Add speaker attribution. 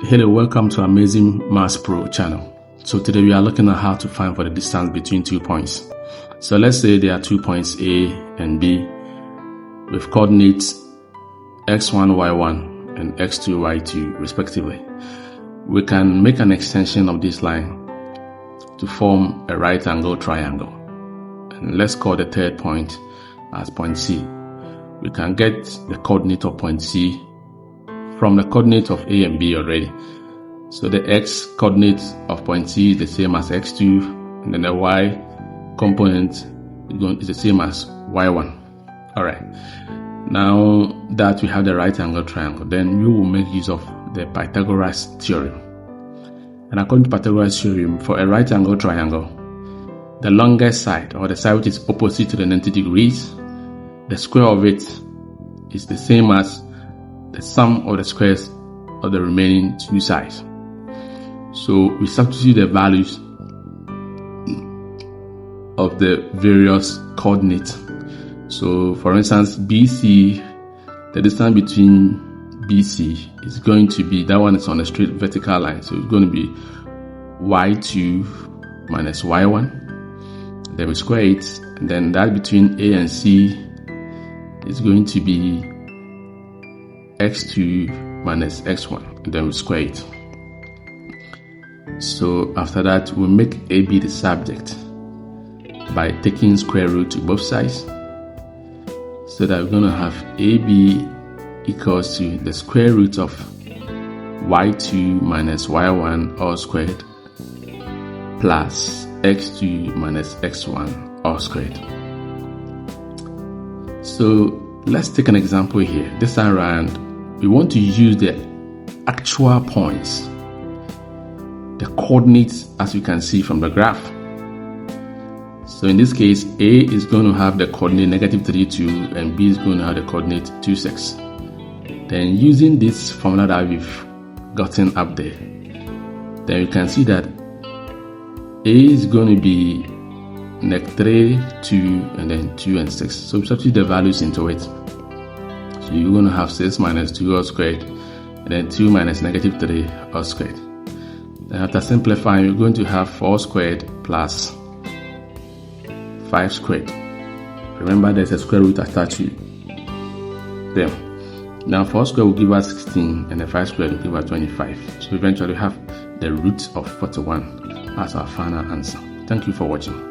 Speaker 1: Hello, welcome to Amazing Maths Pro channel. So today we are looking at how to find for the distance between 2 points. So let's say there are 2 points A and B with coordinates x1, y1 and x2, y2 respectively. We can make an extension of this line to form a right angle triangle. And let's call the third point as point C. We can get the coordinate of point C from the coordinate of A and B already. So the x coordinate of point C is the same as x2, and then the y component is the same as y1. Alright, now that we have the right angle triangle, then we will make use of the Pythagoras theorem. And according to Pythagoras theorem, for a right angle triangle, the longest side, or the side which is opposite to the 90 degrees, the square of it is the same as the sum of the squares of the remaining two sides. So we substitute the values of the various coordinates. So for instance, BC, the distance between BC is going to be, that one is on a straight vertical line, so it's going to be y2 minus y1. Then we square it, and then that between A and C is going to be x2 minus x1, and then we square it. So after that, we make AB the subject by taking square root to both sides, so that we're going to have AB equals to the square root of y2 minus y1 all squared plus x2 minus x1 all squared. So let's take an example here. This time around, we want to use the actual points, the coordinates as you can see from the graph. So in this case, A is going to have the coordinate negative 3, 2, and B is going to have the coordinate 2, 6. Then using this formula that we've gotten up there, then you can see that A is going to be -3, 2, and then 2 and 6. So we substitute the values into it. So you're going to have 6 minus 2 all squared, and then 2 minus negative 3 all squared. Then after simplifying, you're going to have 4 squared plus 5 squared. Remember, there's a square root attached to them. Now 4 squared will give us 16, and the 5 squared will give us 25. So eventually we have the root of 41 as our final answer. Thank you for watching.